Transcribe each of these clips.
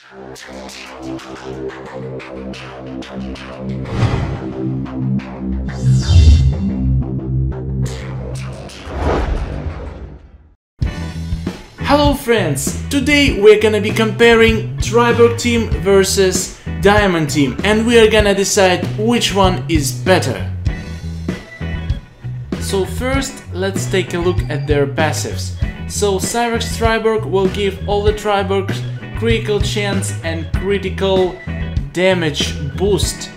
Hello friends, today we're gonna be comparing Triborg team versus Diamond team and we are gonna decide which one is better. So first let's take a look at their passives. So Cyrex Triborg will give all the Triborgs critical chance and critical damage boost.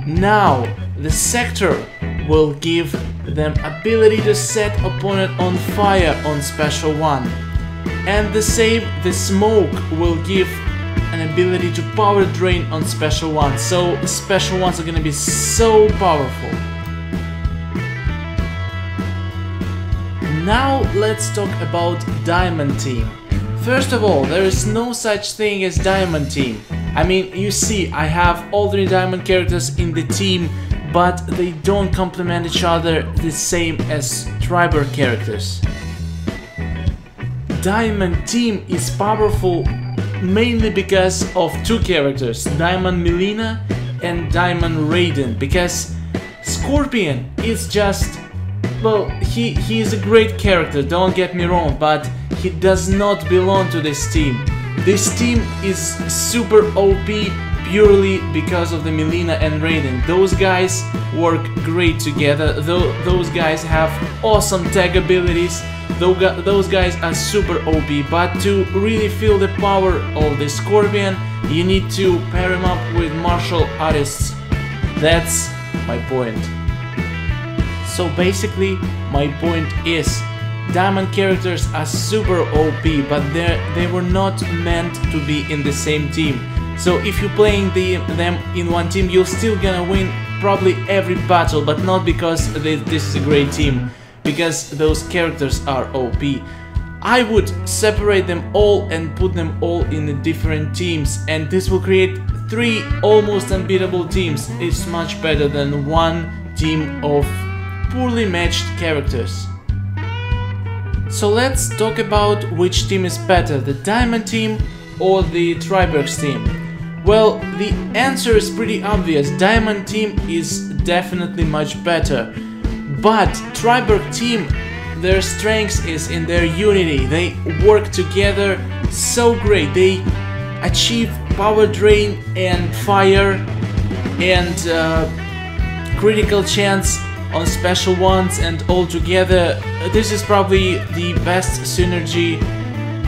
Now the Sector will give them ability to set opponent on fire on special 1. And the same, the Smoke will give an ability to power drain on special 1. So special 1s are gonna be so powerful. Now let's talk about Diamond team. First of all, there is no such thing as Diamond team. I mean, you see, I have all 3 Diamond characters in the team, but they don't complement each other the same as Triborg characters. Diamond team is powerful mainly because of 2 characters, Diamond Melina and Diamond Raiden, because Scorpion is just, well, he is a great character, don't get me wrong, but he does not belong to this team. This team is super OP purely because of the Melina and Raiden. Those guys work great together, those guys have awesome tag abilities, those guys are super OP, but to really feel the power of the Scorpion, you need to pair him up with martial artists. That's my point. So basically, my point is, Diamond characters are super OP, but they were not meant to be in the same team. So if you're playing them in one team, you're still gonna win probably every battle, but not because this is a great team, because those characters are OP. I would separate them all and put them all in the different teams, and this will create 3 almost unbeatable teams. It's much better than one team of poorly matched characters. So let's talk about which team is better, the Diamond team or the Triborgs team. Well, the answer is pretty obvious. Diamond team is definitely much better. But Triborg team, their strength is in their unity. They work together so great. They achieve power drain and fire and critical chance on special 1s, and all together this is probably the best synergy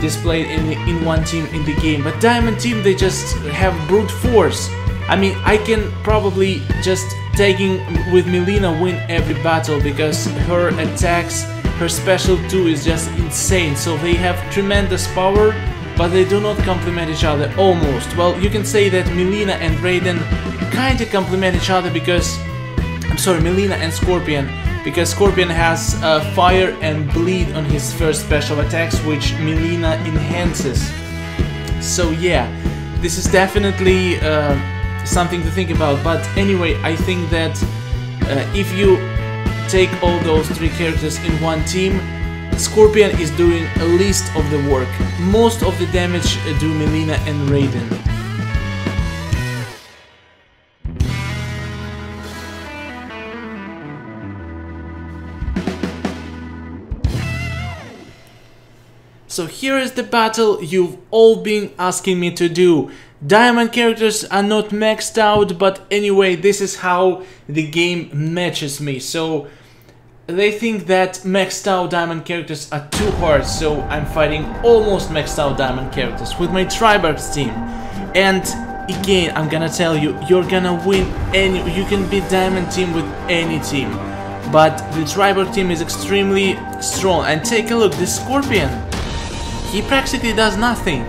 displayed in one team in the game. But Diamond team, they just have brute force. I mean, I can probably just taking with Melina win every battle because her attacks, her special 2 is just insane. So they have tremendous power, but they do not complement each other almost. Well, you can say that Melina and Raiden kinda complement each other because, I'm sorry, Melina and Scorpion, because Scorpion has fire and bleed on his first special attacks, which Melina enhances. So yeah, this is definitely something to think about. But anyway, I think that if you take all those 3 characters in one team, Scorpion is doing a least of the work. Most of the damage do Melina and Raiden. So here is the battle you've all been asking me to do. Diamond characters are not maxed out, but anyway, this is how the game matches me. So they think that maxed out Diamond characters are too hard, so I'm fighting almost maxed out Diamond characters with my Triborgs team. And again, I'm gonna tell you, you're gonna win you can beat Diamond team with any team. But the Triborg team is extremely strong. And take a look, the Scorpion, he practically does nothing.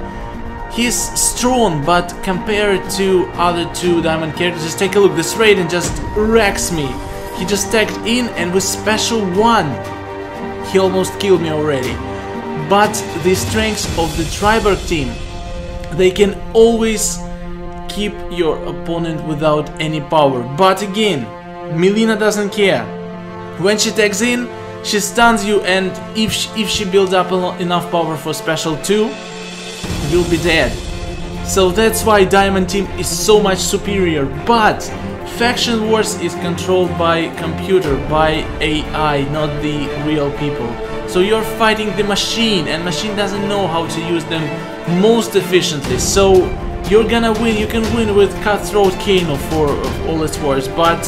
He's strong, but compared to other 2 Diamond characters, just take a look, this Raiden just wrecks me. He just tagged in, and with special 1, he almost killed me already. But the strengths of the Triborg team, they can always keep your opponent without any power. But again, Melina doesn't care. When she tags in, she stuns you, and if she builds up enough power for special 2, you'll be dead. So that's why Diamond Team is so much superior. But Faction Wars is controlled by computer, by AI, not the real people. So you're fighting the machine, and machine doesn't know how to use them most efficiently. So you're gonna win. You can win with Cutthroat Kano for all its wars. But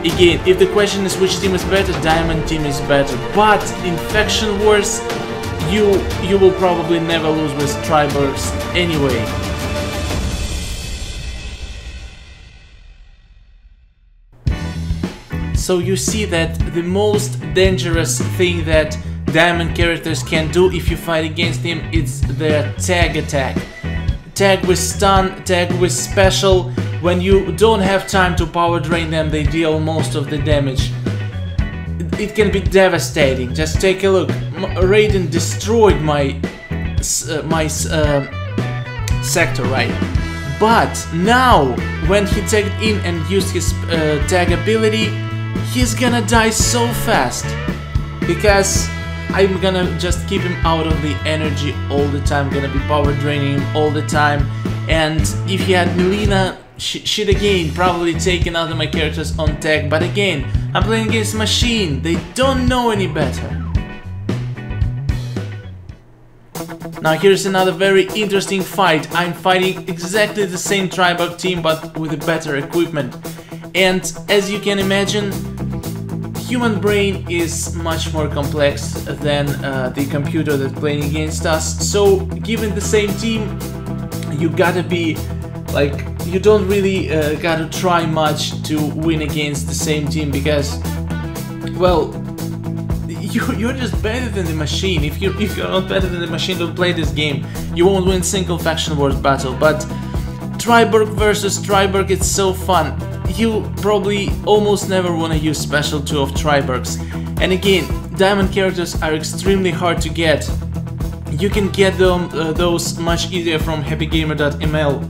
again, if the question is which team is better, Diamond Team is better. But in Faction Wars, you will probably never lose with TRIBORGS anyway. So you see that the most dangerous thing that Diamond characters can do if you fight against him is their tag attack. Tag with stun, tag with special. When you don't have time to power drain them, they deal most of the damage. It can be devastating. Just take a look. Raiden destroyed my sector, right? But now, when he tagged in and used his tag ability, he's gonna die so fast. Because I'm gonna just keep him out of the energy all the time. I'm gonna be power draining him all the time. And if he had Mileena, she'd again probably taken out of my characters on tag. But again, I'm playing against machine. They don't know any better. Now here's another very interesting fight. I'm fighting exactly the same Triborg team but with a better equipment. And as you can imagine, human brain is much more complex than the computer that's playing against us. So given the same team, you gotta be like, you don't really gotta try much to win against the same team, because, well, you're just better than the machine. If you're not better than the machine, don't play this game. You won't win single Faction Wars battle. But Triborg versus Triborg, it's so fun. You probably almost never want to use Special 2 of Triborgs. And again, Diamond characters are extremely hard to get. You can get them, those much easier from happygamer.ml.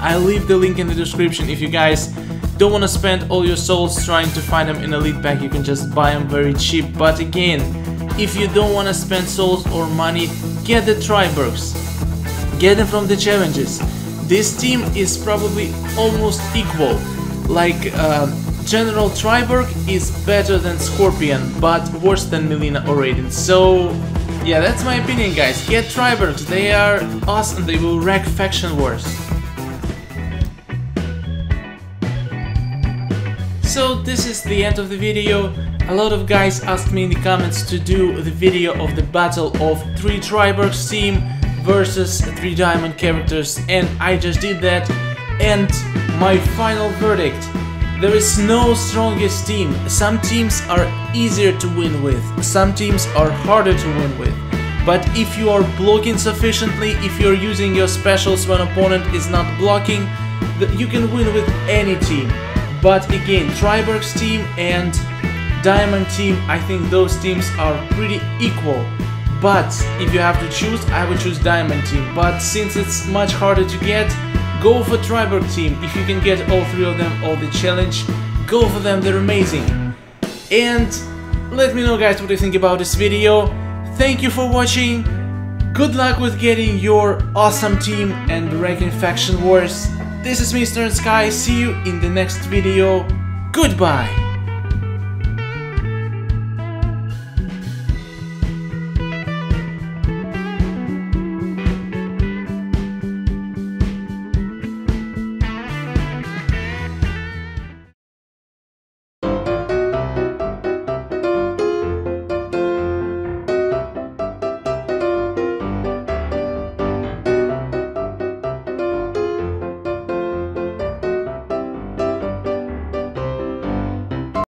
I'll leave the link in the description. If you guys don't want to spend all your souls trying to find them in Elite Pack, you can just buy them very cheap. But again, if you don't want to spend souls or money, get the Triborgs. Get them from the challenges. This team is probably almost equal. Like, General Triborg is better than Scorpion, but worse than Mileena or Raiden. So, yeah, that's my opinion, guys. Get Triborgs, they are awesome, they will wreck Faction Wars. So, this is the end of the video. A lot of guys asked me in the comments to do the video of the battle of 3 Triborgs team versus 3 Diamond characters, and I just did that. And my final verdict: there is no strongest team. Some teams are easier to win with, some teams are harder to win with. But if you are blocking sufficiently, if you're using your specials when opponent is not blocking, you can win with any team. But again, Triborg's team and Diamond team, I think those teams are pretty equal. But if you have to choose, I would choose Diamond team. But since it's much harder to get, go for Triborg team. If you can get all 3 of them, all the challenge, go for them, they're amazing. And let me know, guys, what you think about this video. Thank you for watching. Good luck with getting your awesome team and wrecking Faction Wars. This is me, StarInSky. See you in the next video. Goodbye.